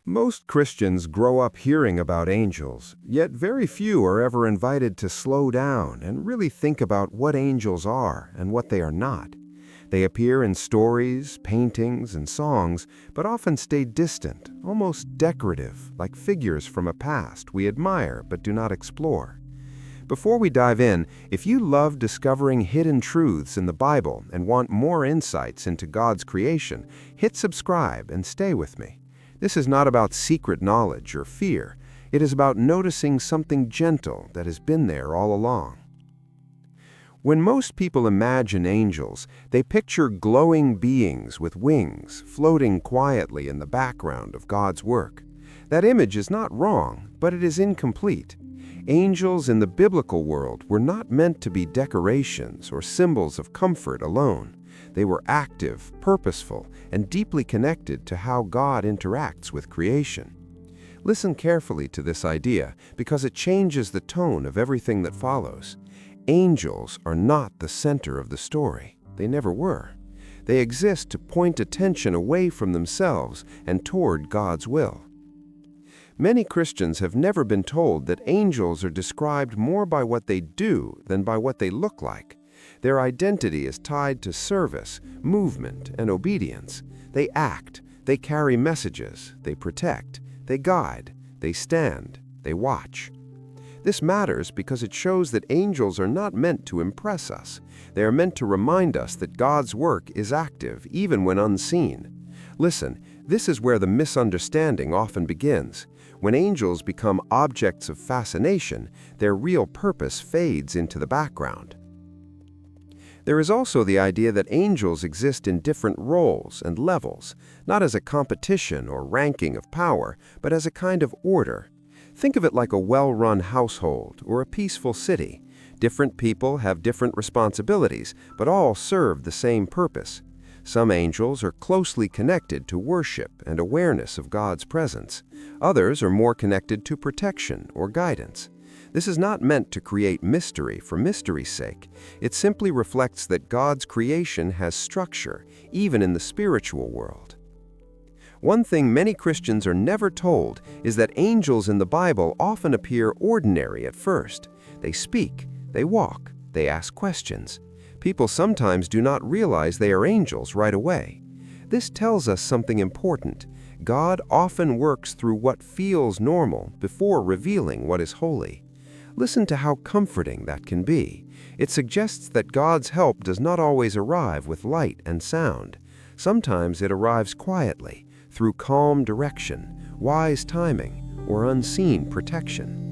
Most Christians grow up hearing about angels, yet very few are ever invited to slow down and really think about what angels are and what they are not. They appear in stories, paintings, and songs, but often stay distant, almost decorative, like figures from a past we admire but do not explore. Before we dive in, if you love discovering hidden truths in the Bible and want more insights into God's creation, hit subscribe and stay with me. This is not about secret knowledge or fear. It is about noticing something gentle that has been there all along. When most people imagine angels, they picture glowing beings with wings floating quietly in the background of God's work. That image is not wrong, but it is incomplete. Angels in the biblical world were not meant to be decorations or symbols of comfort alone. They were active, purposeful, and deeply connected to how God interacts with creation. Listen carefully to this idea because it changes the tone of everything that follows. Angels are not the center of the story. They never were. They exist to point attention away from themselves and toward God's will. Many Christians have never been told that angels are described more by what they do than by what they look like. Their identity is tied to service, movement, and obedience. They act, they carry messages, they protect, they guide, they stand, they watch. This matters because it shows that angels are not meant to impress us. They are meant to remind us that God's work is active even when unseen. Listen, this is where the misunderstanding often begins. When angels become objects of fascination, their real purpose fades into the background. There is also the idea that angels exist in different roles and levels, not as a competition or ranking of power, but as a kind of order. Think of it like a well-run household or a peaceful city. Different people have different responsibilities, but all serve the same purpose. Some angels are closely connected to worship and awareness of God's presence. Others are more connected to protection or guidance. This is not meant to create mystery for mystery's sake. It simply reflects that God's creation has structure, even in the spiritual world. One thing many Christians are never told is that angels in the Bible often appear ordinary at first. They speak, they walk, they ask questions. People sometimes do not realize they are angels right away. This tells us something important. God often works through what feels normal before revealing what is holy. Listen to how comforting that can be. It suggests that God's help does not always arrive with light and sound. Sometimes it arrives quietly, through calm direction, wise timing, or unseen protection.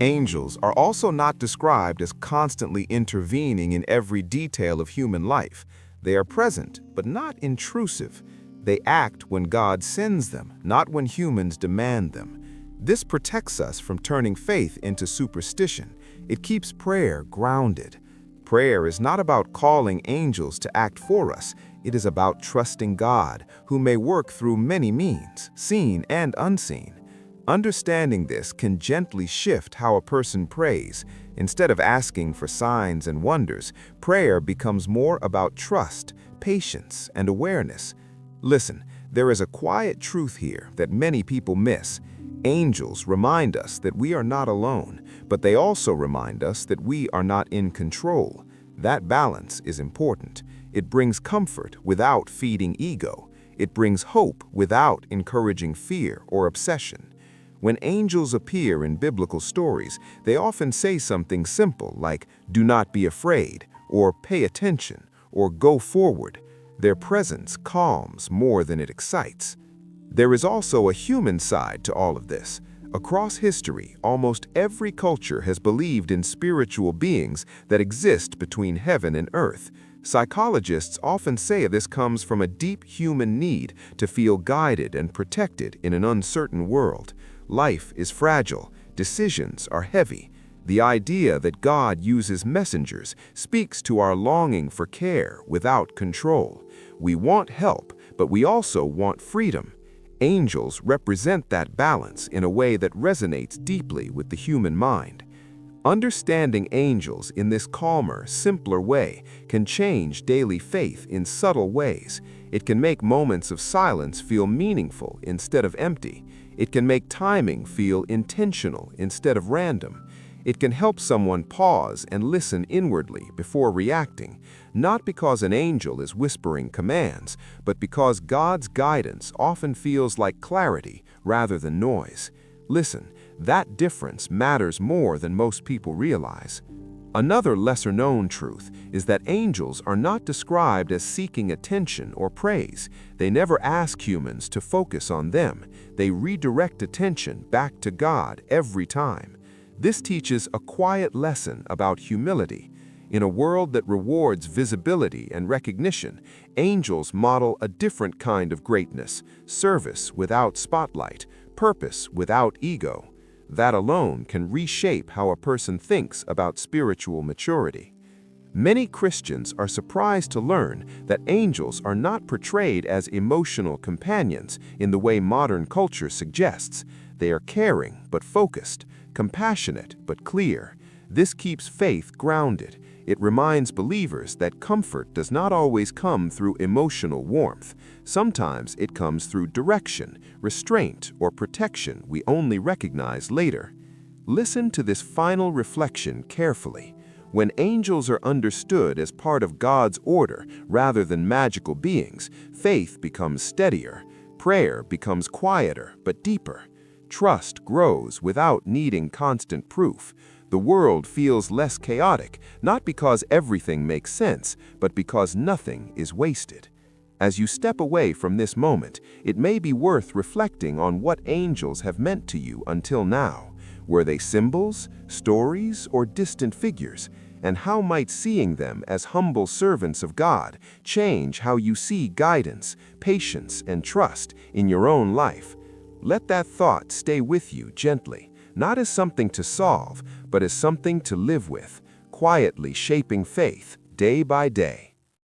Angels are also not described as constantly intervening in every detail of human life. They are present, but not intrusive. They act when God sends them, not when humans demand them. This protects us from turning faith into superstition. It keeps prayer grounded. Prayer is not about calling angels to act for us. It is about trusting God, who may work through many means, seen and unseen. Understanding this can gently shift how a person prays. Instead of asking for signs and wonders, prayer becomes more about trust, patience, and awareness. Listen, there is a quiet truth here that many people miss. Angels remind us that we are not alone, but they also remind us that we are not in control. That balance is important. It brings comfort without feeding ego. It brings hope without encouraging fear or obsession. When angels appear in biblical stories, they often say something simple like, "Do not be afraid," or "Pay attention," or "Go forward." Their presence calms more than it excites. There is also a human side to all of this. Across history, almost every culture has believed in spiritual beings that exist between heaven and earth. Psychologists often say this comes from a deep human need to feel guided and protected in an uncertain world. Life is fragile, decisions are heavy. The idea that God uses messengers speaks to our longing for care without control. We want help, but we also want freedom. Angels represent that balance in a way that resonates deeply with the human mind. Understanding angels in this calmer, simpler way can change daily faith in subtle ways. It can make moments of silence feel meaningful instead of empty. It can make timing feel intentional instead of random. It can help someone pause and listen inwardly before reacting, not because an angel is whispering commands, but because God's guidance often feels like clarity rather than noise. Listen, that difference matters more than most people realize. Another lesser-known truth is that angels are not described as seeking attention or praise. They never ask humans to focus on them. They redirect attention back to God every time. This teaches a quiet lesson about humility. In a world that rewards visibility and recognition, angels model a different kind of greatness: service without spotlight, purpose without ego. That alone can reshape how a person thinks about spiritual maturity. Many Christians are surprised to learn that angels are not portrayed as emotional companions in the way modern culture suggests. They are caring but focused, compassionate but clear. This keeps faith grounded. It reminds believers that comfort does not always come through emotional warmth. Sometimes it comes through direction, restraint, or protection we only recognize later. Listen to this final reflection carefully. When angels are understood as part of God's order rather than magical beings, faith becomes steadier, prayer becomes quieter but deeper. Trust grows without needing constant proof. The world feels less chaotic, not because everything makes sense, but because nothing is wasted. As you step away from this moment, it may be worth reflecting on what angels have meant to you until now. Were they symbols, stories, or distant figures? And how might seeing them as humble servants of God change how you see guidance, patience, and trust in your own life? Let that thought stay with you gently, not as something to solve, but as something to live with, quietly shaping faith day by day.